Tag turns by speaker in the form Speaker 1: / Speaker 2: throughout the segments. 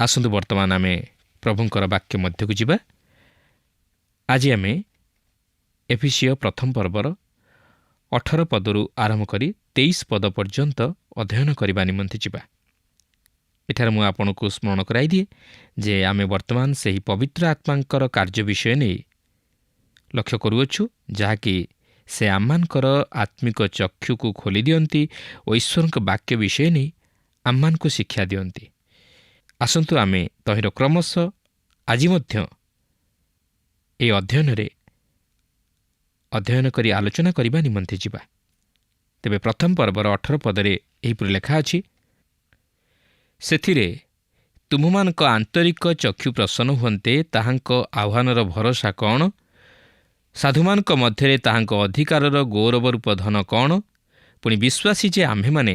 Speaker 1: ଆସନ୍ତୁ ବର୍ତ୍ତମାନ ଆମେ ପ୍ରଭୁଙ୍କର ବାକ୍ୟ ମଧ୍ୟକୁ ଯିବା। ଆଜି ଆମେ ଏଫେସୀୟ ପ୍ରଥମ ପର୍ବର 18 ପଦରୁ ଆରମ୍ଭ କରି 23 ପଦ ପର୍ଯ୍ୟନ୍ତ ଅଧ୍ୟୟନ କରିବା ନିମନ୍ତେ ଯିବା। ଏଠାରେ ମୁଁ ଆପଣଙ୍କୁ ସ୍ମରଣ କରାଇଦିଏ ଯେ ଆମେ ବର୍ତ୍ତମାନ ସେହି ପବିତ୍ର ଆତ୍ମାଙ୍କର କାର୍ଯ୍ୟ ବିଷୟ ନେଇ ଲକ୍ଷ୍ୟ କରୁଅଛୁ, ଯାହାକି ସେ ଆମମାନଙ୍କର ଆତ୍ମିକ ଚକ୍ଷୁକୁ ଖୋଲି ଦିଅନ୍ତି ଓ ଈଶ୍ୱରଙ୍କ ବାକ୍ୟ ବିଷୟ ନେଇ ଆମମାନଙ୍କୁ ଶିକ୍ଷା ଦିଅନ୍ତି। ଆସନ୍ତୁ ଆମେ ତହିଁର କ୍ରମଶଃ ଆଜି ମଧ୍ୟ ଏହି ଅଧ୍ୟୟନ କରି ଆଲୋଚନା କରିବା ନିମନ୍ତେ ଯିବା। ତେବେ ପ୍ରଥମ ପର୍ବର 18 ପଦରେ ଏହିପରି ଲେଖା ଅଛି, ସେଥିରେ ତୁମମାନଙ୍କ ଆନ୍ତରିକ ଚକ୍ଷୁ ପ୍ରସନ୍ନ ହୁଅନ୍ତେ, ତାହାଙ୍କ ଆହ୍ୱାନର ଭରସା କ'ଣ, ସାଧୁମାନଙ୍କ ମଧ୍ୟରେ ତାହାଙ୍କ ଅଧିକାରର ଗୌରବ ରୂପ ଧନ କ'ଣ, ପୁଣି ବିଶ୍ୱାସୀ ଯେ ଆମ୍ଭେମାନେ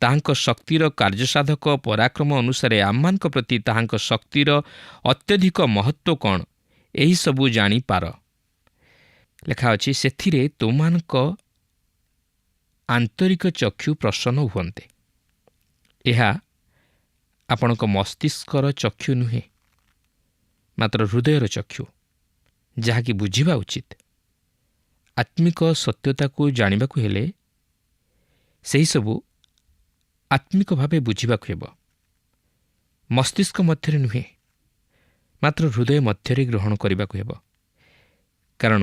Speaker 1: ତାହାଙ୍କ ଶକ୍ତିର କାର୍ଯ୍ୟସାଧକ ପରାକ୍ରମ ଅନୁସାରେ ଆମମାନଙ୍କ ପ୍ରତି ତାହାଙ୍କ ଶକ୍ତିର ଅତ୍ୟଧିକ ମହତ୍ତ୍ୱ କ'ଣ, ଏହିସବୁ ଜାଣିପାର। ଲେଖା ଅଛି, ସେଥିରେ ତୁମମାନଙ୍କ ଆନ୍ତରିକ ଚକ୍ଷୁ ପ୍ରସନ୍ନ ହୁଅନ୍ତେ। ଏହା ଆପଣଙ୍କ ମସ୍ତିଷ୍କର ଚକ୍ଷୁ ନୁହେଁ, ମାତ୍ର ହୃଦୟର ଚକ୍ଷୁ, ଯାହାକି ବୁଝିବା ଉଚିତ। ଆତ୍ମିକ ସତ୍ୟତାକୁ ଜାଣିବାକୁ ହେଲେ ସେହିସବୁ ଆତ୍ମିକ ଭାବେ ବୁଝିବାକୁ ହେବ। ମସ୍ତିଷ୍କ ମଧ୍ୟରେ ନୁହେଁ, ମାତ୍ର ହୃଦୟ ମଧ୍ୟରେ ଗ୍ରହଣ କରିବାକୁ ହେବ। କାରଣ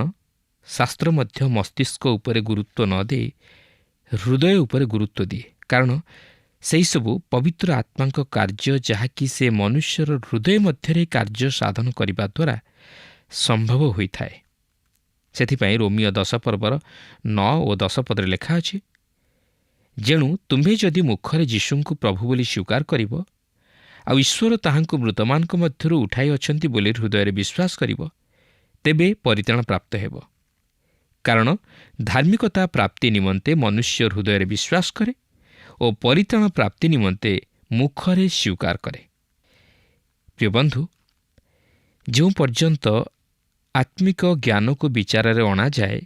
Speaker 1: ଶାସ୍ତ୍ର ମଧ୍ୟ ମସ୍ତିଷ୍କ ଉପରେ ଗୁରୁତ୍ୱ ନ ଦେଇ ହୃଦୟ ଉପରେ ଗୁରୁତ୍ୱ ଦିଏ। କାରଣ ସେହିସବୁ ପବିତ୍ର ଆତ୍ମାଙ୍କ କାର୍ଯ୍ୟ, ଯାହାକି ସେ ମନୁଷ୍ୟର ହୃଦୟ ମଧ୍ୟରେ କାର୍ଯ୍ୟ ସାଧନ କରିବା ଦ୍ୱାରା ସମ୍ଭବ ହୋଇଥାଏ। ସେଥିପାଇଁ ରୋମୀୟ 10 ପର୍ବର 9 ଓ 10 ପଦରେ ଲେଖା ଅଛି, ଯେଣୁ ତୁମ୍ଭେ ଯଦି ମୁଖରେ ଯୀଶୁଙ୍କୁ ପ୍ରଭୁ ବୋଲି ସ୍ୱୀକାର କରିବ ଆଉ ଈଶ୍ୱର ତାହାଙ୍କୁ ମୃତମାନଙ୍କ ମଧ୍ୟରୁ ଉଠାଇ ଅଛନ୍ତି ବୋଲି ହୃଦୟରେ ବିଶ୍ୱାସ କରିବ, ତେବେ ପରିତ୍ରାଣ ପ୍ରାପ୍ତ ହେବ। କାରଣ ଧାର୍ମିକତା ପ୍ରାପ୍ତି ନିମନ୍ତେ ମନୁଷ୍ୟ ହୃଦୟରେ ବିଶ୍ୱାସ କରେ ଓ ପରିତ୍ରାଣ ପ୍ରାପ୍ତି ନିମନ୍ତେ ମୁଖରେ ସ୍ୱୀକାର କରେ। ପ୍ରିୟ ବନ୍ଧୁ, ଯେଉଁ ପର୍ଯ୍ୟନ୍ତ ଆତ୍ମିକ ଜ୍ଞାନକୁ ବିଚାରରେ ଅଣାଯାଏ,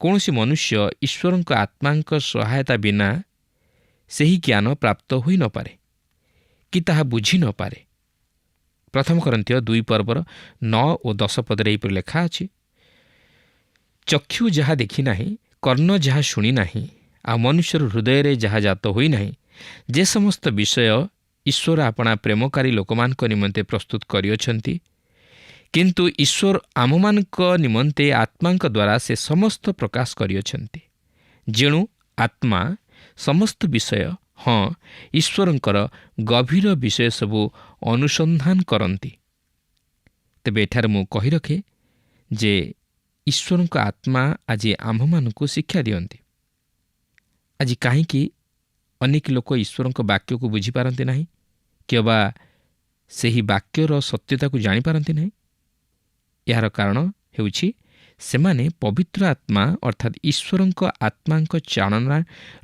Speaker 1: କୌଣସି ମନୁଷ୍ୟ ଈଶ୍ୱରଙ୍କ ଆତ୍ମାଙ୍କ ସହାୟତା ବିନା ସେହି ଜ୍ଞାନ ପ୍ରାପ୍ତ ହୋଇନପାରେ କି ତାହା ବୁଝି ନପାରେ। ପ୍ରଥମ କରିନ୍ଥୀୟ 2 ପର୍ବର 9 ଓ 10 ପଦରେ ଏହିପରି ଲେଖା ଅଛି, ଚକ୍ଷୁ ଯାହା ଦେଖି ନାହିଁ, କର୍ଣ୍ଣ ଯାହା ଶୁଣି ନାହିଁ, ଆଉ ମନୁଷ୍ୟର ହୃଦୟରେ ଯାହା ଜାତ ହୋଇନାହିଁ, ଯେ ସମସ୍ତ ବିଷୟ ଈଶ୍ୱର ଆପଣା ପ୍ରେମକାରୀ ଲୋକମାନଙ୍କ ନିମନ୍ତେ ପ୍ରସ୍ତୁତ କରିଅଛନ୍ତି, କିନ୍ତୁ ଈଶ୍ୱର ଆମମାନଙ୍କ ନିମନ୍ତେ ଆତ୍ମାଙ୍କ ଦ୍ୱାରା ସେ ସମସ୍ତ ପ୍ରକାଶ କରିଅଛନ୍ତି। ଯେଣୁ ଆତ୍ମା ସମସ୍ତ ବିଷୟ, ହଁ, ଈଶ୍ୱରଙ୍କର ଗଭୀର ବିଷୟ ସବୁ ଅନୁସନ୍ଧାନ କରନ୍ତି। ତେବେ ଏଠାରେ ମୁଁ କହି ରଖେ ଯେ ଈଶ୍ୱରଙ୍କ ଆତ୍ମା ଆଜି ଆମ୍ଭମାନଙ୍କୁ ଶିକ୍ଷା ଦିଅନ୍ତି। ଆଜି କାହିଁକି ଅନେକ ଲୋକ ଈଶ୍ୱରଙ୍କ ବାକ୍ୟକୁ ବୁଝିପାରନ୍ତି ନାହିଁ କିମ୍ବା ସେହି ବାକ୍ୟର ସତ୍ୟତାକୁ ଜାଣିପାରନ୍ତି ନାହିଁ? ଏହାର କାରଣ ହେଉଛି ସେମାନେ ପବିତ୍ର ଆତ୍ମା ଅର୍ଥାତ୍ ଈଶ୍ୱରଙ୍କ ଆତ୍ମାଙ୍କ ଚାଳନା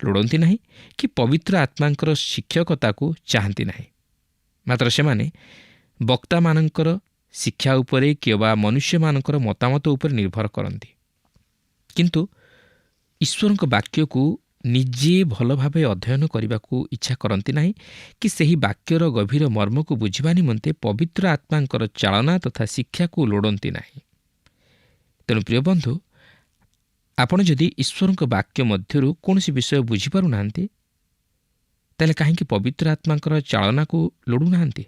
Speaker 1: ଲୋଡ଼ନ୍ତି ନାହିଁ କି ପବିତ୍ର ଆତ୍ମାଙ୍କର ଶିକ୍ଷକତାକୁ ଚାହାନ୍ତି ନାହିଁ। ମାତ୍ର ସେମାନେ ବକ୍ତାମାନଙ୍କର ଶିକ୍ଷା ଉପରେ କିମ୍ବା ମନୁଷ୍ୟମାନଙ୍କର ମତାମତ ଉପରେ ନିର୍ଭର କରନ୍ତି, କିନ୍ତୁ ଈଶ୍ୱରଙ୍କ ବାକ୍ୟକୁ ନିଜେ ଭଲ ଭାବେ ଅଧ୍ୟୟନ କରିବାକୁ ଇଚ୍ଛା କରନ୍ତି ନାହିଁ କି ସେହି ବାକ୍ୟର ଗଭୀର ମର୍ମକୁ ବୁଝିବା ନିମନ୍ତେ ପବିତ୍ର ଆତ୍ମାଙ୍କର ଚାଳନା ତଥା ଶିକ୍ଷାକୁ ଲୋଡ଼ନ୍ତି ନାହିଁ। ତେଣୁ ପ୍ରିୟ ବନ୍ଧୁ, ଆପଣ ଯଦି ଈଶ୍ୱରଙ୍କ ବାକ୍ୟ ମଧ୍ୟରୁ କୌଣସି ବିଷୟ ବୁଝିପାରୁନାହାନ୍ତି, ତାହେଲେ କାହିଁକି ପବିତ୍ର ଆତ୍ମାଙ୍କର ଚାଳନାକୁ ଲୋଡ଼ୁନାହାନ୍ତି?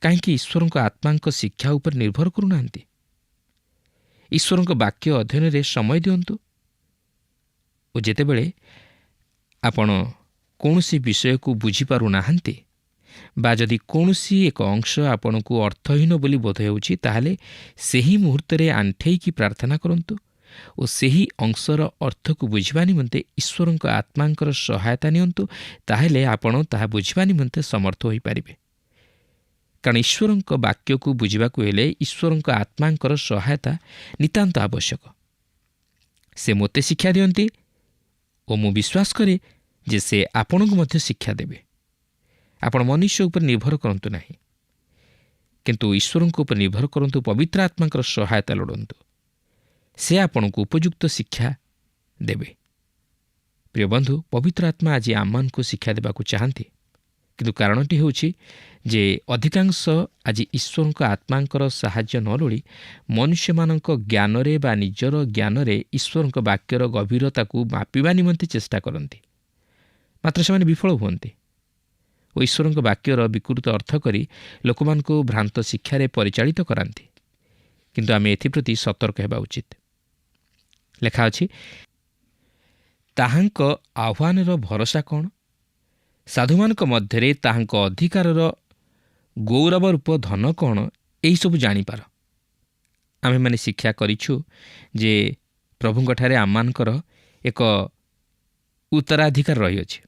Speaker 1: କାହିଁକି ଈଶ୍ୱରଙ୍କ ଆତ୍ମାଙ୍କ ଶିକ୍ଷା ଉପରେ ନିର୍ଭର କରୁନାହାନ୍ତି? ଈଶ୍ୱରଙ୍କ ବାକ୍ୟ ଅଧ୍ୟୟନରେ ସମୟ ଦିଅନ୍ତୁ ଓ ଯେତେବେଳେ ଆପଣ କୌଣସି ବିଷୟକୁ ବୁଝିପାରୁନାହାନ୍ତି ବା ଯଦି କୌଣସି ଏକ ଅଂଶ ଆପଣଙ୍କୁ ଅର୍ଥହୀନ ବୋଲି ବୋଧ ହେଉଛି, ତାହେଲେ ସେହି ମୁହୂର୍ତ୍ତରେ ଆଣ୍ଠେଇକି ପ୍ରାର୍ଥନା କରନ୍ତୁ ଓ ସେହି ଅଂଶର ଅର୍ଥକୁ ବୁଝିବା ନିମନ୍ତେ ଈଶ୍ୱରଙ୍କ ଆତ୍ମାଙ୍କର ସହାୟତା ନିଅନ୍ତୁ। ତାହେଲେ ଆପଣ ତାହା ବୁଝିବା ନିମନ୍ତେ ସମର୍ଥ ହୋଇପାରିବେ। କାରଣ ଈଶ୍ୱରଙ୍କ ବାକ୍ୟକୁ ବୁଝିବାକୁ ହେଲେ ଈଶ୍ୱରଙ୍କ ଆତ୍ମାଙ୍କର ସହାୟତା ନିତାନ୍ତ ଆବଶ୍ୟକ। ସେ ମୋତେ ଶିକ୍ଷା ଦିଅନ୍ତି ଓ ମୁଁ ବିଶ୍ୱାସ କରେ ଯେ ସେ ଆପଣଙ୍କୁ ମଧ୍ୟ ଶିକ୍ଷା ଦେବେ। ଆପଣ ମନୁଷ୍ୟ ଉପରେ ନିର୍ଭର କରନ୍ତୁ ନାହିଁ, କିନ୍ତୁ ଈଶ୍ୱରଙ୍କ ଉପରେ ନିର୍ଭର କରନ୍ତୁ। ପବିତ୍ର ଆତ୍ମାଙ୍କର ସହାୟତା ଲୋଡ଼ନ୍ତୁ, ସେ ଆପଣଙ୍କୁ ଉପଯୁକ୍ତ ଶିକ୍ଷା ଦେବେ। ପ୍ରିୟ ବନ୍ଧୁ, ପବିତ୍ର ଆତ୍ମା ଆଜି ଆମମାନଙ୍କୁ ଶିକ୍ଷା ଦେବାକୁ ଚାହାନ୍ତି, କିନ୍ତୁ କାରଣଟି ହେଉଛି ଯେ ଅଧିକାଂଶ ଆଜି ଈଶ୍ୱରଙ୍କ ଆତ୍ମାଙ୍କର ସାହାଯ୍ୟ ନ ଲୋଡ଼ି ମନୁଷ୍ୟମାନଙ୍କ ଜ୍ଞାନରେ ବା ନିଜର ଜ୍ଞାନରେ ଈଶ୍ୱରଙ୍କ ବାକ୍ୟର ଗଭୀରତାକୁ ମାପିବା ନିମନ୍ତେ ଚେଷ୍ଟା କରନ୍ତି, ମାତ୍ର ସେମାନେ ବିଫଳ ହୁଅନ୍ତି ଓ ଈଶ୍ୱରଙ୍କ ବାକ୍ୟର ବିକୃତ ଅର୍ଥ କରି ଲୋକମାନଙ୍କୁ ଭ୍ରାନ୍ତ ଶିକ୍ଷାରେ ପରିଚାଳିତ କରାନ୍ତି। କିନ୍ତୁ ଆମେ ଏଥିପ୍ରତି ସତର୍କ ହେବା ଉଚିତ। ଲେଖା ଅଛି, ତାହାଙ୍କ ଆହ୍ୱାନର ଭରସା କ'ଣ? ସାଧୁମାନଙ୍କ ମଧ୍ୟରେ ତାହାଙ୍କ ଅଧିକାରର ଗୌରବ ରୂପ ଧନ କ'ଣ? ଏହିସବୁ ଜାଣିପାର। ଆମେମାନେ ଶିକ୍ଷା କରିଛୁ ଯେ ପ୍ରଭୁଙ୍କଠାରେ ଆମମାନଙ୍କର ଏକ ଉତ୍ତରାଧିକାର ରହିଅଛି,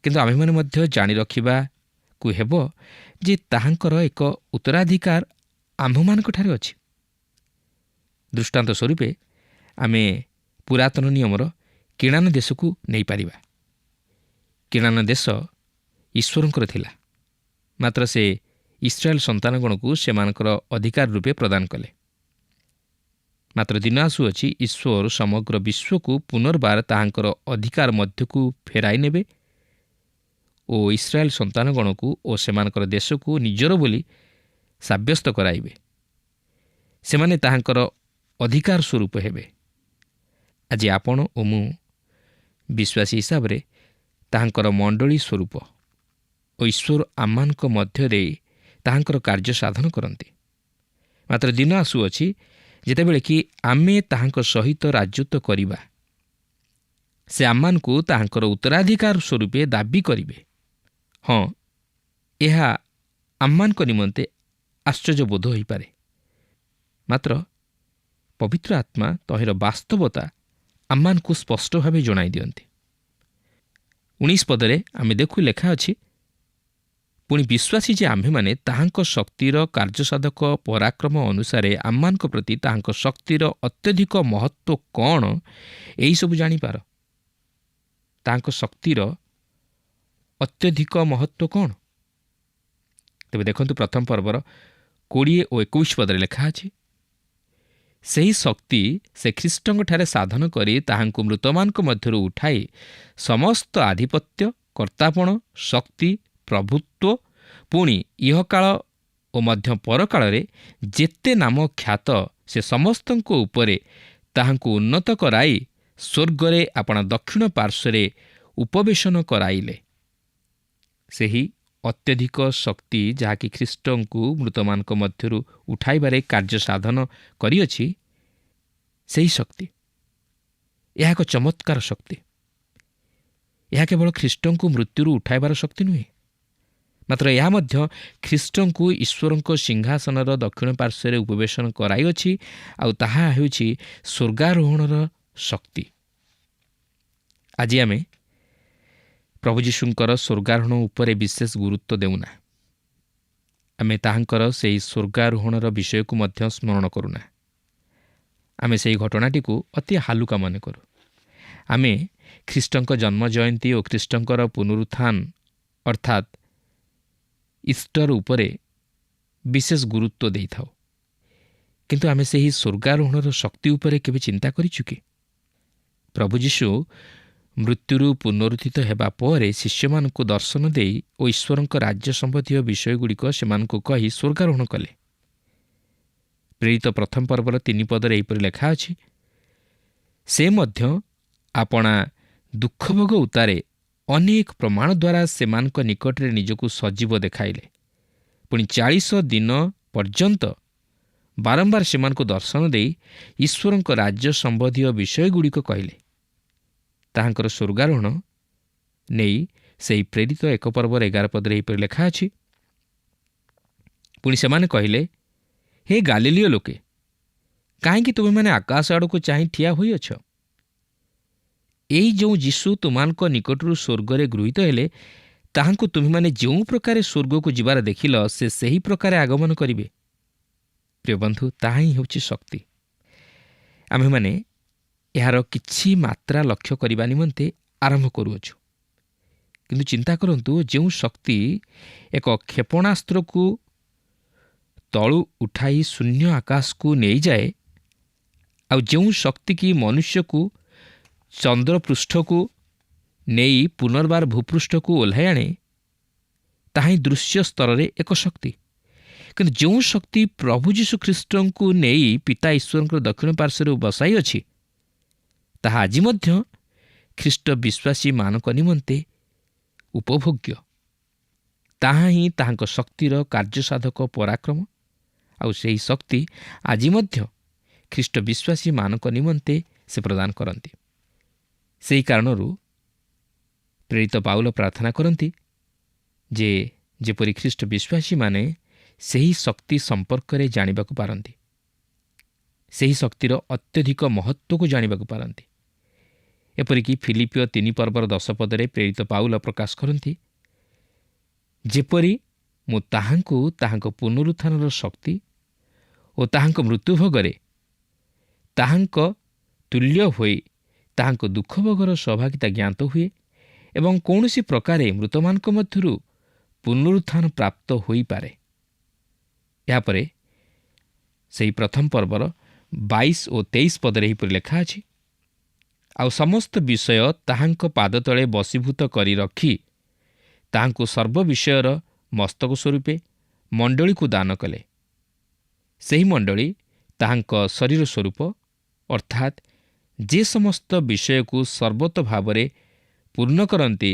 Speaker 1: କିନ୍ତୁ ଆମେମାନେ ମଧ୍ୟ ଜାଣି ରଖିବାକୁ ହେବ ଯେ ତାହାଙ୍କର ଏକ ଉତ୍ତରାଧିକାର ଆମ୍ଭମାନଙ୍କଠାରେ ଅଛି। ଦୃଷ୍ଟାନ୍ତ ସ୍ୱରୂପେ ଆମେ ପୁରାତନ ନିୟମର କିଣାନ ଦେଶକୁ ନେଇପାରିବା। କିଣାନ ଦେଶ ଈଶ୍ୱରଙ୍କର ଥିଲା, ମାତ୍ର ସେ ଇସ୍ରାଏଲ ସନ୍ତାନଗଣକୁ ସେମାନଙ୍କର ଅଧିକାର ରୂପେ ପ୍ରଦାନ କଲେ। ମାତ୍ର ଦିନ ଆସୁଅଛି ଈଶ୍ୱର ସମଗ୍ର ବିଶ୍ୱକୁ ପୁନର୍ବାର ତାହାଙ୍କର ଅଧିକାର ମଧ୍ୟକୁ ଫେରାଇ ନେବେ ଓ ଇସ୍ରାଏଲ ସନ୍ତାନଗଣକୁ ଓ ସେମାନଙ୍କର ଦେଶକୁ ନିଜର ବୋଲି ସାବ୍ୟସ୍ତ କରାଇବେ। ସେମାନେ ତାହାଙ୍କର ଅଧିକାର ସ୍ୱରୂପ ହେବେ। ଆଜି ଆପଣ ଓ ମୁଁ ବିଶ୍ୱାସୀ ହିସାବରେ ତାହାଙ୍କର ମଣ୍ଡଳୀ ସ୍ୱରୂପ ଓ ଈଶ୍ୱର ଆମମାନଙ୍କ ମଧ୍ୟରେ ତାହାଙ୍କର କାର୍ଯ୍ୟ ସାଧନ କରନ୍ତି। ମାତ୍ର ଦିନ ଆସୁଅଛି ଯେତେବେଳେ କି ଆମେ ତାହାଙ୍କ ସହିତ ରାଜତ୍ୱ କରିବା, ସେ ଆମମାନଙ୍କୁ ତାହାଙ୍କର ଉତ୍ତରାଧିକାର ସ୍ୱରୂପେ ଦାବି କରିବେ। ହଁ, ଏହା ଆମମାନଙ୍କ ନିମନ୍ତେ ଆଶ୍ଚର୍ଯ୍ୟବୋଧ ହୋଇପାରେ, ମାତ୍ର ପବିତ୍ର ଆତ୍ମା ତହିଁର ବାସ୍ତବତା ଆମମାନଙ୍କୁ ସ୍ପଷ୍ଟ ଭାବେ ଜଣାଇ ଦିଅନ୍ତି। 19 ପଦରେ ଆମେ ଦେଖୁ ଲେଖା ଅଛି, ପୁଣି ବିଶ୍ୱାସୀ ଯେ ଆମ୍ଭେମାନେ ତାହାଙ୍କ ଶକ୍ତିର କାର୍ଯ୍ୟସାଧକ ପରାକ୍ରମ ଅନୁସାରେ ଆମମାନଙ୍କ ପ୍ରତି ତାହାଙ୍କ ଶକ୍ତିର ଅତ୍ୟଧିକ ମହତ୍ଵ କ'ଣ ଏହିସବୁ ଜାଣିପାର। ତାହାଙ୍କ ଶକ୍ତିର ଅତ୍ୟଧିକ ମହତ୍ଵ କ'ଣ? ତେବେ ଦେଖନ୍ତୁ ପ୍ରଥମ ପର୍ବର 20 ଓ 21 ପଦରେ ଲେଖା ଅଛି, ସେହି ଶକ୍ତି ସେ ଖ୍ରୀଷ୍ଟଙ୍କଠାରେ ସାଧନ କରି ତାହାଙ୍କୁ ମୃତମାନଙ୍କ ମଧ୍ୟରୁ ଉଠାଇ ସମସ୍ତ ଆଧିପତ୍ୟ, କର୍ତ୍ତାପଣ, ଶକ୍ତି, ପ୍ରଭୁତ୍ୱ, ପୁଣି ଇହକାଳ ଓ ମଧ୍ୟ ପରକାଳରେ ଯେତେ ନାମ ଖ୍ୟାତ ସେ ସମସ୍ତଙ୍କ ଉପରେ ତାହାଙ୍କୁ ଉନ୍ନତ କରାଇ ସ୍ୱର୍ଗରେ ଆପଣା ଦକ୍ଷିଣ ପାର୍ଶ୍ୱରେ ଉପବେଶନ କରାଇଲେ। ସେହି ଅତ୍ୟଧିକ ଶକ୍ତି ଯାହାକି ଖ୍ରୀଷ୍ଟଙ୍କୁ ମୃତମାନଙ୍କ ମଧ୍ୟରୁ ଉଠାଇବାରେ କାର୍ଯ୍ୟ ସାଧନ କରିଅଛି, ସେହି ଶକ୍ତି ଏହା ଏକ ଚମତ୍କାର ଶକ୍ତି। ଏହା କେବଳ ଖ୍ରୀଷ୍ଟଙ୍କୁ ମୃତ୍ୟୁରୁ ଉଠାଇବାର ଶକ୍ତି ନୁହେଁ, ମାତ୍ର ଏହା ମଧ୍ୟ ଖ୍ରୀଷ୍ଟଙ୍କୁ ଈଶ୍ୱରଙ୍କ ସିଂହାସନର ଦକ୍ଷିଣ ପାର୍ଶ୍ୱରେ ଉପବେଶନ କରାଇଅଛି, ଆଉ ତାହା ହେଉଛି ସ୍ୱର୍ଗାରୋହଣର ଶକ୍ତି। ଆଜି ଆମେ ପ୍ରଭୁ ଯୀଶୁଙ୍କର ସ୍ୱର୍ଗାରୋହଣ ଉପରେ ବିଶେଷ ଗୁରୁତ୍ୱ ଦେଉନା। ଆମେ ତାହାଙ୍କର ସେହି ସ୍ୱର୍ଗାରୋହଣର ବିଷୟକୁ ମଧ୍ୟ ସ୍ମରଣ କରୁନା। ଆମେ ସେହି ଘଟଣାଟିକୁ ଅତି ହାଲୁକା ମନେ କରୁ। ଆମେ ଖ୍ରୀଷ୍ଟଙ୍କ ଜନ୍ମ ଜୟନ୍ତୀ ଓ ଖ୍ରୀଷ୍ଟଙ୍କର ପୁନରୁତ୍ଥାନ ଅର୍ଥାତ୍ ଇଷ୍ଟର ଉପରେ ବିଶେଷ ଗୁରୁତ୍ୱ ଦେଇଥାଉ। କିନ୍ତୁ ଆମେ ସେହି ସ୍ୱର୍ଗାରୋହଣର ଶକ୍ତି ଉପରେ କେବେ ଚିନ୍ତା କରିଛୁ କି? ପ୍ରଭୁ ଯୀଶୁ ମୃତ୍ୟୁରୁ ପୁନରୁତ୍ଥିତ ହେବା ପରେ ଶିଷ୍ୟମାନଙ୍କୁ ଦର୍ଶନ ଦେଇ ଓ ଈଶ୍ୱରଙ୍କ ରାଜ୍ୟ ସମ୍ବନ୍ଧୀୟ ବିଷୟଗୁଡ଼ିକ ସେମାନଙ୍କୁ କହି ସ୍ୱର୍ଗାରୋହଣ କଲେ। ପ୍ରେରିତ ପ୍ରଥମ ପର୍ବର 3 ପଦରେ ଏହିପରି ଲେଖା ଅଛି, ସେ ମଧ୍ୟ ଆପଣା ଦୁଃଖଭୋଗ ଉତ୍ତାରେ ଅନେକ ପ୍ରମାଣ ଦ୍ୱାରା ସେମାନଙ୍କ ନିକଟରେ ନିଜକୁ ସଜୀବ ଦେଖାଇଲେ। ପୁଣି 40 ଦିନ ପର୍ଯ୍ୟନ୍ତ ବାରମ୍ବାର ସେମାନଙ୍କୁ ଦର୍ଶନ ଦେଇ ଈଶ୍ୱରଙ୍କ ରାଜ୍ୟ ସମ୍ବନ୍ଧୀୟ ବିଷୟଗୁଡ଼ିକ କହିଲେ। ତାହାଙ୍କର ସ୍ୱର୍ଗାରୋହଣ ନେଇ ସେହି ପ୍ରେରିତ 1 ପର୍ବର 11 ପଦରେ ଏହିପରି ଲେଖା ଅଛି, ପୁଣି ସେମାନେ କହିଲେ, ହେ ଗାଲିଲୀୟ ଲୋକେ, କାହିଁକି ତୁମେମାନେ ଆକାଶ ଆଡ଼କୁ ଚାହିଁ ଠିଆ ହୋଇଅଛ? ଏଇ ଯେଉଁ ଯୀଶୁ ତୁମାନଙ୍କ ନିକଟରୁ ସ୍ୱର୍ଗରେ ଗୃହୀତ ହେଲେ, ତାହାଙ୍କୁ ତୁମେମାନେ ଯେଉଁ ପ୍ରକାରେ ସ୍ୱର୍ଗକୁ ଯିବାର ଦେଖିଲ, ସେ ସେହି ପ୍ରକାରେ ଆଗମନ କରିବେ। ପ୍ରିୟ ବନ୍ଧୁ, ତାହା ହିଁ ହେଉଛି ଶକ୍ତି। ଆମ୍ଭେମାନେ ଏହାର କିଛି ମାତ୍ରା ଲକ୍ଷ୍ୟ କରିବା ନିମନ୍ତେ ଆରମ୍ଭ କରୁଅଛୁ। କିନ୍ତୁ ଚିନ୍ତା କରନ୍ତୁ, ଯେଉଁ ଶକ୍ତି ଏକ କ୍ଷେପଣାସ୍ତ୍ରକୁ ତଳୁ ଉଠାଇ ଶୂନ୍ୟ ଆକାଶକୁ ନେଇଯାଏ, ଆଉ ଯେଉଁ ଶକ୍ତି କି ମନୁଷ୍ୟକୁ ଚନ୍ଦ୍ରପୃଷ୍ଠକୁ ନେଇ ପୁନର୍ବାର ଭୂପୃଷ୍ଠକୁ ଓହ୍ଲାଇ ଆଣେ, ତାହା ହିଁ ଦୃଶ୍ୟ ସ୍ତରରେ ଏକ ଶକ୍ତି। କିନ୍ତୁ ଯେଉଁ ଶକ୍ତି ପ୍ରଭୁ ଯୀଶୁଖ୍ରୀଷ୍ଟଙ୍କୁ ନେଇ ପିତା ଈଶ୍ୱରଙ୍କର ଦକ୍ଷିଣ ପାର୍ଶ୍ୱରେ ବସାଇ ଅଛି, ତାହା ଆଜି ମଧ୍ୟ ଖ୍ରୀଷ୍ଟ ବିଶ୍ୱାସୀମାନଙ୍କ ନିମନ୍ତେ ଉପଭୋଗ୍ୟ। ତାହା ହିଁ ତାହାଙ୍କ ଶକ୍ତିର କାର୍ଯ୍ୟସାଧକ ପରାକ୍ରମ। ଆଉ ସେହି ଶକ୍ତି ଆଜି ମଧ୍ୟ ଖ୍ରୀଷ୍ଟ ବିଶ୍ୱାସୀମାନଙ୍କ ନିମନ୍ତେ ସେ ପ୍ରଦାନ କରନ୍ତି। ସେହି କାରଣରୁ ପ୍ରେରିତ ପାଉଲ ପ୍ରାର୍ଥନା କରନ୍ତି ଯେ ଯେପରି ଖ୍ରୀଷ୍ଟ ବିଶ୍ୱାସୀମାନେ ସେହି ଶକ୍ତି ସମ୍ପର୍କରେ ଜାଣିବାକୁ ପାରନ୍ତି, ସେହି ଶକ୍ତିର ଅତ୍ୟଧିକ ମହତ୍ତ୍ୱକୁ ଜାଣିବାକୁ ପାରନ୍ତି। ଏପରିକି ଫିଲିପିଓ 3:10 ପ୍ରେରିତ ପାଉଲ ପ୍ରକାଶ କରନ୍ତି, ଯେପରି ମୁଁ ତାହାଙ୍କୁ ତାହାଙ୍କ ପୁନରୁତ୍ଥାନର ଶକ୍ତି ଓ ତାହାଙ୍କ ମୃତ୍ୟୁଭୋଗରେ ତାହାଙ୍କ ତୁଲ୍ୟ ହୋଇ ତାହାଙ୍କ ଦୁଃଖଭୋଗର ସୌଭାଗ୍ୟତା ଜ୍ଞାତ ହୁଏ ଏବଂ କୌଣସି ପ୍ରକାରେ ମୃତମାନଙ୍କ ମଧ୍ୟରୁ ପୁନରୁତ୍ଥାନ ପ୍ରାପ୍ତ ହୋଇପାରେ। ଏହାପରେ ସେହି ପ୍ରଥମ ପର୍ବର 22 ଓ 23 ପଦରେ ଏହିପରି ଲେଖା ଅଛି, ଆଉ ସମସ୍ତ ବିଷୟ ତାହାଙ୍କ ପାଦ ତଳେ ବଶୀଭୂତ କରି ରଖି ତାହାଙ୍କୁ ସର୍ବ ବିଷୟର ମସ୍ତକ ସ୍ୱରୂପେ ମଣ୍ଡଳୀକୁ ଦାନ କଲେ। ସେହି ମଣ୍ଡଳୀ ତାହାଙ୍କ ଶରୀର ସ୍ୱରୂପ, ଅର୍ଥାତ୍ ଯେ ସମସ୍ତ ବିଷୟକୁ ସର୍ବତ ଭାବରେ ପୂର୍ଣ୍ଣ କରନ୍ତି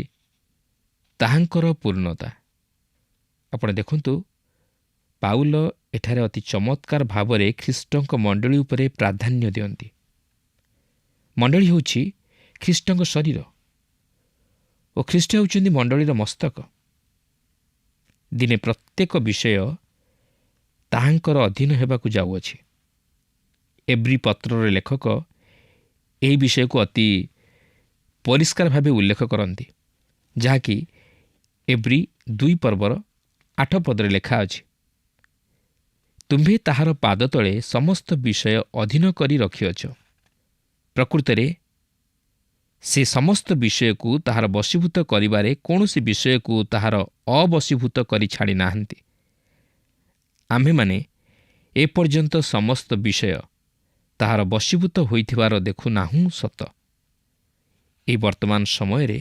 Speaker 1: ତାହାଙ୍କର ପୂର୍ଣ୍ଣତା। ଆପଣ ଦେଖନ୍ତୁ, ପାଉଲ ଏଠାରେ ଅତି ଚମତ୍କାର ଭାବରେ ଖ୍ରୀଷ୍ଟଙ୍କ ମଣ୍ଡଳୀ ଉପରେ ପ୍ରାଧାନ୍ୟ ଦିଅନ୍ତି। ମଣ୍ଡଳୀ ହେଉଛି ଖ୍ରୀଷ୍ଟଙ୍କ ଶରୀର ଓ ଖ୍ରୀଷ୍ଟ ହେଉଛନ୍ତି ମଣ୍ଡଳୀର ମସ୍ତକ। ଦିନେ ପ୍ରତ୍ୟେକ ବିଷୟ ତାହାଙ୍କର ଅଧୀନ ହେବାକୁ ଯାଉଅଛି। ଏବ୍ରୀ ପତ୍ରର ଲେଖକ ଏହି ବିଷୟକୁ ଅତି ପରିଷ୍କାର ଭାବେ ଉଲ୍ଲେଖ କରନ୍ତି, ଯାହାକି ଏବ୍ରୀ 2 ପର୍ବର 8 ପଦରେ ଲେଖା ଅଛି, ତୁମ୍ଭେ ତାହାର ପାଦ ତଳେ ସମସ୍ତ ବିଷୟ ଅଧୀନ କରି ରଖିଅଛ। ପ୍ରକୃତରେ ସେ ସମସ୍ତ ବିଷୟକୁ ତାହାର ବଶୀଭୂତ କରିବାରେ କୌଣସି ବିଷୟକୁ ତାହାର ଅବଶୀଭୂତ କରି ଛାଡ଼ି ନାହାନ୍ତି। ଆମ୍ଭେମାନେ ଏପର୍ଯ୍ୟନ୍ତ ସମସ୍ତ ବିଷୟ ତାହାର ବଶୀଭୂତ ହୋଇଥିବାର ଦେଖୁନାହୁଁ ସତ। ଏହି ବର୍ତ୍ତମାନ ସମୟରେ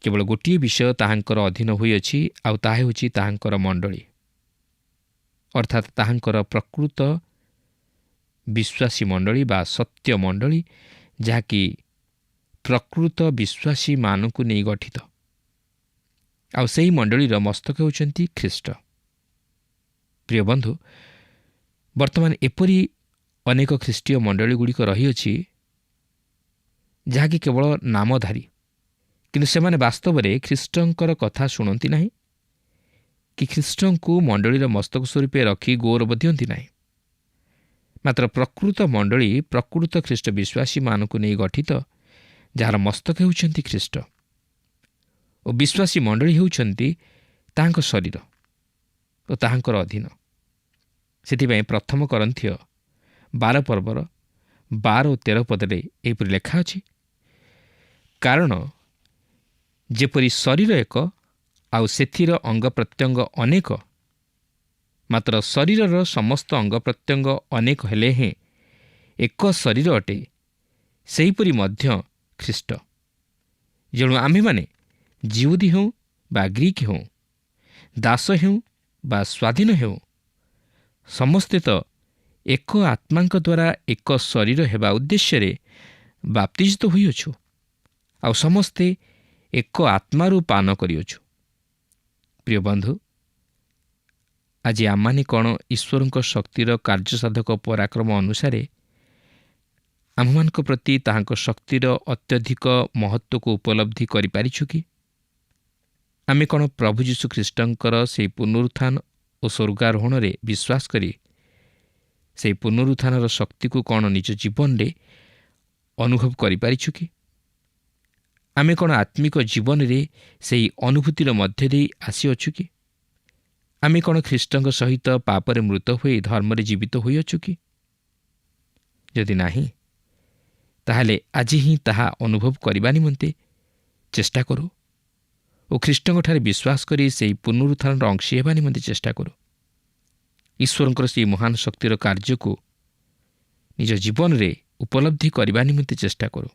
Speaker 1: କେବଳ ଗୋଟିଏ ବିଷୟ ତାହାଙ୍କର ଅଧୀନ ହୋଇଅଛି, ଆଉ ତାହା ହେଉଛି ତାହାଙ୍କର ମଣ୍ଡଳୀ, ଅର୍ଥାତ୍ ତାହାଙ୍କର ପ୍ରକୃତ ବିଶ୍ୱାସୀ ମଣ୍ଡଳୀ ବା ସତ୍ୟ ମଣ୍ଡଳୀ, ଯାହାକି ପ୍ରକୃତ ବିଶ୍ୱାସୀମାନଙ୍କୁ ନେଇ ଗଠିତ। ଆଉ ସେହି ମଣ୍ଡଳୀର ମସ୍ତକ ହେଉଛନ୍ତି ଖ୍ରୀଷ୍ଟ। ପ୍ରିୟ ବନ୍ଧୁ, ବର୍ତ୍ତମାନ ଏପରି ଅନେକ ଖ୍ରୀଷ୍ଟୀୟ ମଣ୍ଡଳୀଗୁଡ଼ିକ ରହିଅଛି ଯାହାକି କେବଳ ନାମଧାରୀ, କିନ୍ତୁ ସେମାନେ ବାସ୍ତବରେ ଖ୍ରୀଷ୍ଟଙ୍କର କଥା ଶୁଣନ୍ତି ନାହିଁ କି ଖ୍ରୀଷ୍ଟଙ୍କୁ ମଣ୍ଡଳୀର ମସ୍ତକ ସ୍ୱରୂପେ ରଖି ଗୌରବ ଦିଅନ୍ତି ନାହିଁ। ମାତ୍ର ପ୍ରକୃତ ମଣ୍ଡଳୀ ପ୍ରକୃତ ଖ୍ରୀଷ୍ଟ ବିଶ୍ୱାସୀମାନଙ୍କୁ ନେଇ ଗଠିତ, ଯାହାର ମସ୍ତକ ହେଉଛନ୍ତି ଖ୍ରୀଷ୍ଟ, ଓ ବିଶ୍ୱାସୀ ମଣ୍ଡଳୀ ହେଉଛନ୍ତି ତାହାଙ୍କ ଶରୀର ଓ ତାହାଙ୍କର ଅଧୀନ। ସେଥିପାଇଁ ପ୍ରଥମ କରନ୍ଥୀୟ 12 ପର୍ବର 12 ଓ 13 ପଦରେ ଏହିପରି ଲେଖା ଅଛି, କାରଣ ଯେପରି ଶରୀର ଏକ ଆଉ ସେଥିର ଅଙ୍ଗ ପ୍ରତ୍ୟଙ୍ଗ ଅନେକ, ମାତ୍ର ଶରୀରର ସମସ୍ତ ଅଙ୍ଗ ପ୍ରତ୍ୟଙ୍ଗ ଅନେକ ହେଲେ ହେଁ ଏକ ଶରୀର ଅଟେ, ସେହିପରି ମଧ୍ୟ ଖ୍ରୀଷ୍ଟ। ଯେଣୁ ଆମ୍ଭେମାନେ ଯିହୁଦୀ ହେଉଁ ବା ଗ୍ରୀକ୍ ହେଉଁ, ଦାସ ହେଉଁ ବା ସ୍ୱାଧୀନ ହେଉଁ, ସମସ୍ତେ ତ ଏକ ଆତ୍ମାଙ୍କ ଦ୍ୱାରା ଏକ ଶରୀର ହେବା ଉଦ୍ଦେଶ୍ୟରେ ବାପ୍ତିଜିତ ହୋଇଅଛୁ, ଆଉ ସମସ୍ତେ ଏକ ଆତ୍ମାରୁ ପାନ କରିଅଛୁ। ପ୍ରିୟ ବନ୍ଧୁ, ଆଜି ଆମମାନେ କ'ଣ ଈଶ୍ୱରଙ୍କ ଶକ୍ତିର କାର୍ଯ୍ୟସାଧକ ପରାକ୍ରମ ଅନୁସାରେ ଆମ୍ଭମାନଙ୍କ ପ୍ରତି ତାହାଙ୍କ ଶକ୍ତିର ଅତ୍ୟଧିକ ମହତ୍ତ୍ୱକୁ ଉପଲବ୍ଧି କରିପାରିଛୁ କି? ଆମେ କ'ଣ ପ୍ରଭୁ ଯୀଶୁଖ୍ରୀଷ୍ଟଙ୍କର ସେହି ପୁନରୁତ୍ଥାନ ଓ ସ୍ୱର୍ଗାରୋହଣରେ ବିଶ୍ୱାସ କରି ସେହି ପୁନରୁତ୍ଥାନର ଶକ୍ତିକୁ କ'ଣ ନିଜ ଜୀବନରେ ଅନୁଭବ କରିପାରିଛୁ କି? ଆମେ କ'ଣ ଆତ୍ମିକ ଜୀବନରେ ସେହି ଅନୁଭୂତିର ମଧ୍ୟ ଦେଇ ଆସିଅଛୁ କି? ଆମେ କ'ଣ ଖ୍ରୀଷ୍ଟଙ୍କ ସହିତ ପାପରେ ମୃତ ହୋଇ ଧର୍ମରେ ଜୀବିତ ହୋଇଅଛୁ କି? ଯଦି ନାହିଁ, ତାହେଲେ ଆଜି ହିଁ ତାହା ଅନୁଭବ କରିବା ନିମନ୍ତେ ଚେଷ୍ଟା କରୁ ଓ ଖ୍ରୀଷ୍ଟଙ୍କଠାରେ ବିଶ୍ୱାସ କରି ସେହି ପୁନରୁତ୍ଥାନର ଅଂଶୀ ହେବା ନିମନ୍ତେ ଚେଷ୍ଟା କରୁ। ଈଶ୍ୱରଙ୍କର ସେହି ମହାନ ଶକ୍ତିର କାର୍ଯ୍ୟକୁ ନିଜ ଜୀବନରେ ଉପଲବ୍ଧି କରିବା ନିମନ୍ତେ ଚେଷ୍ଟା କରୁ।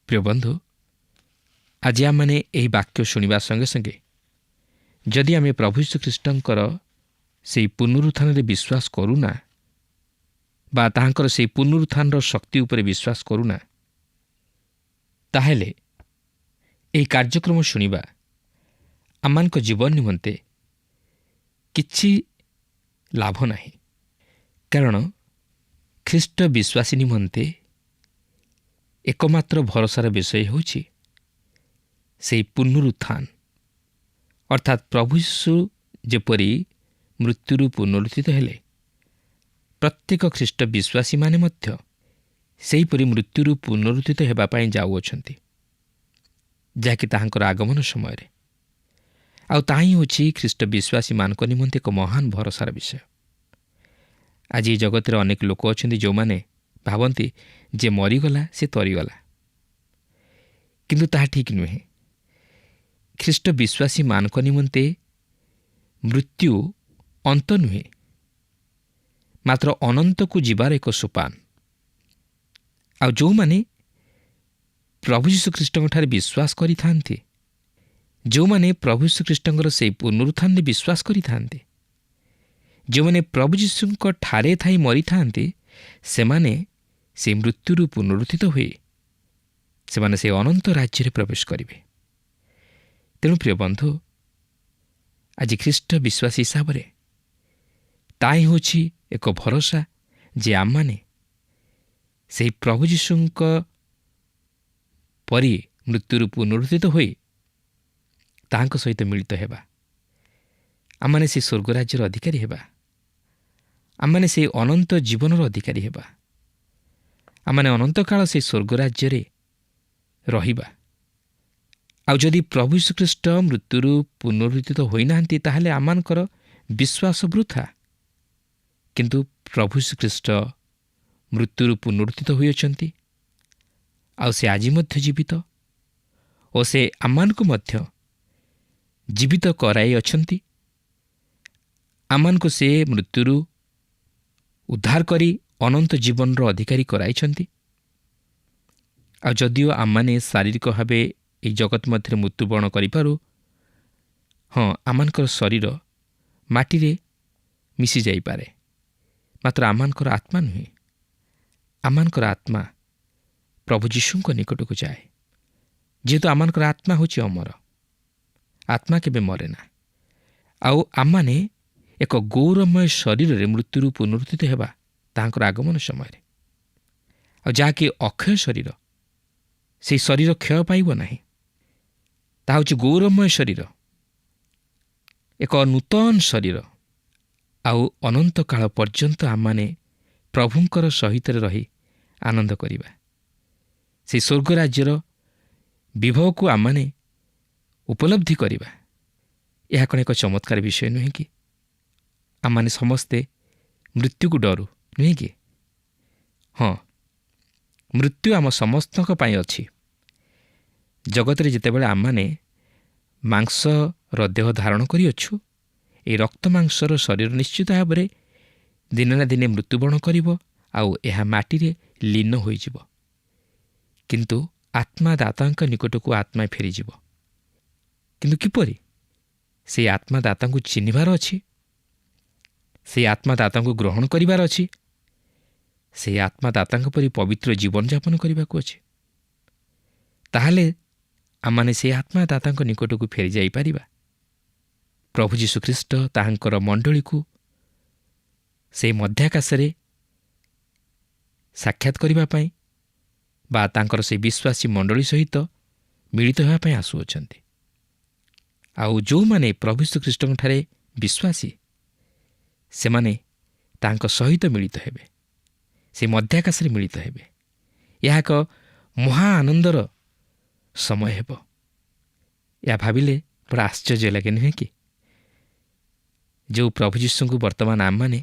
Speaker 1: ପ୍ରିୟ ବନ୍ଧୁ, ଆଜି ଆମମାନେ ଏହି ବାକ୍ୟ ଶୁଣିବା ସଙ୍ଗେ ସଙ୍ଗେ ଯଦି ଆମେ ପ୍ରଭୁ ଯୀଶୁଖ୍ରୀଷ୍ଟଙ୍କର ସେହି ପୁନରୁତ୍ଥାନରେ ବିଶ୍ୱାସ କରୁନା ବା ତାହାଙ୍କର ସେହି ପୁନରୁତ୍ଥାନର ଶକ୍ତି ଉପରେ ବିଶ୍ୱାସ କରୁନା, ତାହେଲେ ଏହି କାର୍ଯ୍ୟକ୍ରମ ଶୁଣିବା ଆମମାନଙ୍କ ଜୀବନ ନିମନ୍ତେ କିଛି ଲାଭ ନାହିଁ। କାରଣ ଖ୍ରୀଷ୍ଟ ବିଶ୍ୱାସୀ ନିମନ୍ତେ ଏକମାତ୍ର ଭରସାର ବିଷୟ ହେଉଛି ସେହି ପୁନରୁତ୍ଥାନ, ଅର୍ଥାତ୍ ପ୍ରଭୁ ଯୀଶୁ ଯେପରି ମୃତ୍ୟୁରୁ ପୁନରୁତ୍ଥିତ ହେଲେ, ପ୍ରତ୍ୟେକ ଖ୍ରୀଷ୍ଟ ବିଶ୍ୱାସୀମାନେ ମଧ୍ୟ ସେହିପରି ମୃତ୍ୟୁରୁ ପୁନରୁତ୍ଥିତ ହେବା ପାଇଁ ଯାଉଅଛନ୍ତି, ଯାହାକି ତାହାଙ୍କର ଆଗମନ ସମୟରେ। ଆଉ ତାହା ହିଁ ହେଉଛି ଖ୍ରୀଷ୍ଟ ବିଶ୍ୱାସୀମାନଙ୍କ ନିମନ୍ତେ ଏକ ମହାନ ଭରସାର ବିଷୟ। ଆଜି ଏ ଜଗତରେ ଅନେକ ଲୋକ ଅଛନ୍ତି ଯେଉଁମାନେ ଭାବନ୍ତି ଯେ ମରିଗଲା ସେ ତରିଗଲା, କିନ୍ତୁ ତାହା ଠିକ୍ ନୁହେଁ। ଖ୍ରୀଷ୍ଟ ବିଶ୍ୱାସୀମାନଙ୍କ ନିମନ୍ତେ ମୃତ୍ୟୁ ଅନ୍ତ ନୁହେଁ, ମାତ୍ର ଅନନ୍ତକୁ ଯିବାର ଏକ ସୋପାନ। ଆଉ ଯେଉଁମାନେ ପ୍ରଭୁ ଯୀଶୁଖ୍ରୀଷ୍ଟଙ୍କଠାରେ ବିଶ୍ୱାସ କରିଥାନ୍ତି, ଯେଉଁମାନେ ପ୍ରଭୁ ଯୀଶୁଖ୍ରୀଷ୍ଟଙ୍କର ସେହି ପୁନରୁତ୍ଥାନରେ ବିଶ୍ୱାସ କରିଥାନ୍ତି, ଯେଉଁମାନେ ପ୍ରଭୁ ଯୀଶୁଙ୍କ ଠାରେ ଥାଇ ମରିଥାନ୍ତି, ସେମାନେ ସେହି ମୃତ୍ୟୁରୁ ପୁନରୁତ୍ଥିତ ହୋଇ ସେମାନେ ସେହି ଅନନ୍ତ ରାଜ୍ୟରେ ପ୍ରବେଶ କରିବେ। ତେଣୁ ପ୍ରିୟ ବନ୍ଧୁ, ଆଜି ଖ୍ରୀଷ୍ଟ ବିଶ୍ୱାସୀ ହିସାବରେ ତାହା ହିଁ ହେଉଛି ଏକ ଭରସା ଯେ ଆମମାନେ ସେହି ପ୍ରଭୁ ଯୀଶୁଙ୍କ ପରି ମୃତ୍ୟୁରୁ ପୁନରୁତ୍ଥିତ ହୋଇ ତାହାଙ୍କ ସହିତ ମିଳିତ ହେବା। ଆମମାନେ ସେହି ସ୍ୱର୍ଗରାଜ୍ୟର ଅଧିକାରୀ ହେବା। ଆମମାନେ ସେହି ଅନନ୍ତ ଜୀବନର ଅଧିକାରୀ ହେବା। ଆମମାନେ ଅନନ୍ତକାଳ ସେହି ସ୍ୱର୍ଗରାଜ୍ୟରେ ରହିବା। ଆଉ ଯଦି ପ୍ରଭୁ ଯୀଶୁଖ୍ରୀଷ୍ଟ ମୃତ୍ୟୁରୁ ପୁନରୁତ୍ଥିତ ହୋଇନାହାନ୍ତି, ତାହେଲେ ଆମମାନଙ୍କର ବିଶ୍ୱାସ ବୃଥା। କିନ୍ତୁ ପ୍ରଭୁ ଯୀଶୁଖ୍ରୀଷ୍ଟ ମୃତ୍ୟୁରୁ ପୁନରୁତ୍ଥିତ ହୋଇଅଛନ୍ତି, ଆଉ ସେ ଆଜି ମଧ୍ୟ ଜୀବିତ, ଓ ସେ ଆମମାନଙ୍କୁ ମଧ୍ୟ ଜୀବିତ କରାଇଅଛନ୍ତି। ଆମମାନଙ୍କୁ ସେ ମୃତ୍ୟୁରୁ ଉଦ୍ଧାର କରି ଅନନ୍ତ ଜୀବନର ଅଧିକାରୀ କରାଇଛନ୍ତି। ଆଉ ଯଦିଓ ଆମମାନେ ଶାରୀରିକ ଭାବେ ଏହି ଜଗତ ମଧ୍ୟରେ ମୃତ୍ୟୁବରଣ କରିପାରୁ, ହଁ, ଆମମାନଙ୍କର ଶରୀର ମାଟିରେ ମିଶିଯାଇପାରେ, ମାତ୍ର ଆମମାନଙ୍କର ଆତ୍ମା ନୁହେଁ। ଆମମାନଙ୍କର ଆତ୍ମା ପ୍ରଭୁ ଯୀଶୁଙ୍କ ନିକଟକୁ ଯାଏ, ଯେହେତୁ ଆମମାନଙ୍କର ଆତ୍ମା ହେଉଛି ଅମର। ଆତ୍ମା କେବେ ମରେ ନା। ଆଉ ଆମମାନେ ଏକ ଗୌରବମୟ ଶରୀରରେ ମୃତ୍ୟୁରୁ ପୁନରୁତ୍ଥିତ ହେବା ତାହାଙ୍କର ଆଗମନ ସମୟରେ। ଆଉ ଯାହାକି ଅକ୍ଷୟ ଶରୀର, ସେହି ଶରୀର କ୍ଷୟ ପାଇବ ନାହିଁ। ତାହା ହେଉଛି ଗୌରବମୟ ଶରୀର, ଏକ ନୂତନ ଶରୀର। ଆଉ ଅନନ୍ତ କାଳ ପର୍ଯ୍ୟନ୍ତ ଆମମାନେ ପ୍ରଭୁଙ୍କର ସହିତରେ ରହି ଆନନ୍ଦ କରିବା। ସେହି ସ୍ୱର୍ଗ ରାଜ୍ୟର ବିଭବକୁ ଆମମାନେ ଉପଲବ୍ଧି କରିବା। ଏହା କ'ଣ ଏକ ଚମତ୍କାର ବିଷୟ ନୁହେଁ କି? ଆମମାନେ ସମସ୍ତେ ମୃତ୍ୟୁକୁ ଡରୁ, ନୁହେଁ କି? ହଁ, ମୃତ୍ୟୁ ଆମ ସମସ୍ତଙ୍କ ପାଇଁ ଅଛି। ଜଗତରେ ଯେତେବେଳେ ଆମମାନେ ମାଂସର ଦେହ ଧାରଣ କରିଅଛୁ, ଏହି ରକ୍ତ ମାଂସର ଶରୀର ନିଶ୍ଚିତ ଭାବରେ ଦିନେ ନା ଦିନେ ମୃତ୍ୟୁବରଣ କରିବ, ଆଉ ଏହା ମାଟିରେ ଲୀନ ହୋଇଯିବ। କିନ୍ତୁ ଆତ୍ମାଦାତାଙ୍କ ନିକଟକୁ ଆତ୍ମା ଫେରିଯିବ। କିନ୍ତୁ କିପରି? ସେହି ଆତ୍ମାଦାତାଙ୍କୁ ଚିହ୍ନିବାର ଅଛି, ସେହି ଆତ୍ମାଦାତାଙ୍କୁ ଗ୍ରହଣ କରିବାର ଅଛି, ସେହି ଆତ୍ମାଦାତାଙ୍କ ପରି ପବିତ୍ର ଜୀବନଯାପନ କରିବାକୁ ଅଛି। ତାହେଲେ ଆମମାନେ ସେହି ଆତ୍ମାଦାତାଙ୍କ ନିକଟକୁ ଫେରିଯାଇପାରିବା। ପ୍ରଭୁ ଯୀଶୁଖ୍ରୀଷ୍ଟ ତାହାଙ୍କର ମଣ୍ଡଳୀକୁ ସେହି ମଧ୍ୟାକାଶରେ ସାକ୍ଷାତ କରିବା ପାଇଁ ବା ତାଙ୍କର ସେହି ବିଶ୍ୱାସୀ ମଣ୍ଡଳୀ ସହିତ ମିଳିତ ହେବା ପାଇଁ ଆସୁଅଛନ୍ତି। ଆଉ ଯେଉଁମାନେ ପ୍ରଭୁ ଯୀଶୁଖ୍ରୀଷ୍ଟଙ୍କଠାରେ ବିଶ୍ୱାସୀ, ସେମାନେ ତାଙ୍କ ସହିତ ମିଳିତ ହେବେ, ସେ ମଧ୍ୟାକାଶରେ ମିଳିତ ହେବେ। ଏହା ଏକ ମହା ଆନନ୍ଦର ସମୟ ହେବ। ଏହା ଭାବିଲେ ବଡ଼ ଆଶ୍ଚର୍ଯ୍ୟ ଲାଗେ, ନୁହେଁ କି? ଯେଉଁ ପ୍ରଭୁ ଯୀଶୁଙ୍କୁ ବର୍ତ୍ତମାନ ଆମମାନେ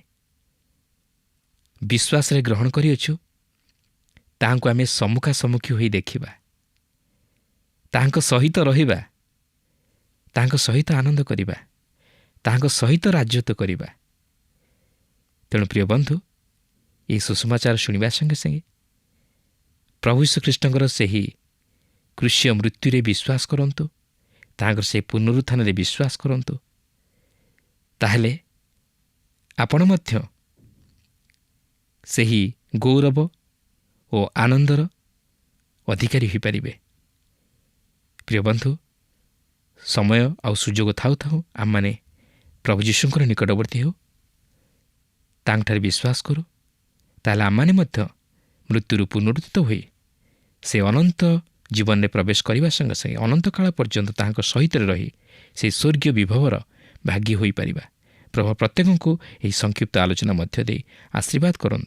Speaker 1: ବିଶ୍ୱାସରେ ଗ୍ରହଣ କରିଅଛୁ, ତାହାଙ୍କୁ ଆମେ ସମ୍ମୁଖାସମ୍ମୁଖୀ ହୋଇ ଦେଖିବା, ତାହାଙ୍କ ସହିତ ରହିବା, ତାହାଙ୍କ ସହିତ ଆନନ୍ଦ କରିବା, ତାହାଙ୍କ ସହିତ ରାଜତ୍ୱ କରିବା। ତେଣୁ ପ୍ରିୟ ବନ୍ଧୁ, ଏହି ସୁସମାଚାର ଶୁଣିବା ସଙ୍ଗେ ସଙ୍ଗେ ପ୍ରଭୁ ଯୀଶୁଖ୍ରୀଷ୍ଟଙ୍କର ସେହି କୃଷ୍ୟ ମୃତ୍ୟୁରେ ବିଶ୍ୱାସ କରନ୍ତୁ, ତାହାଙ୍କର ସେହି ପୁନରୁତ୍ଥାନରେ ବିଶ୍ୱାସ କରନ୍ତୁ, ତାହେଲେ ଆପଣ ମଧ୍ୟ ସେହି ଗୌରବ ଓ ଆନନ୍ଦର ଅଧିକାରୀ ହୋଇପାରିବେ। ପ୍ରିୟ ବନ୍ଧୁ, ସମୟ ଆଉ ସୁଯୋଗ ଥାଉ ଥାଉ ଆମମାନେ ପ୍ରଭୁ ଯୀଶୁଙ୍କର ନିକଟବର୍ତ୍ତୀ ହେଉ, ତାଙ୍କଠାରେ ବିଶ୍ୱାସ କରୁ, ତାହେଲେ ଆମମାନେ ମଧ୍ୟ ମୃତ୍ୟୁରୁ ପୁନରୁଦ୍ଧିତ ହୋଇ ସେ ଅନନ୍ତ ଜୀବନରେ ପ୍ରବେଶ କରିବା ସଙ୍ଗେ ସଙ୍ଗେ ଅନନ୍ତ କାଳ ପର୍ଯ୍ୟନ୍ତ ତାହାଙ୍କ ସହିତ ରହି ସେହି ସ୍ୱର୍ଗୀୟ ବିଭବର ଭାଗୀ ହୋଇପାରିବା। ପ୍ରଭୁ ପ୍ରତ୍ୟେକଙ୍କୁ ଏହି ସଂକ୍ଷିପ୍ତ ଆଲୋଚନା ମଧ୍ୟ ଦେଇ ଆଶୀର୍ବାଦ କରନ୍ତୁ।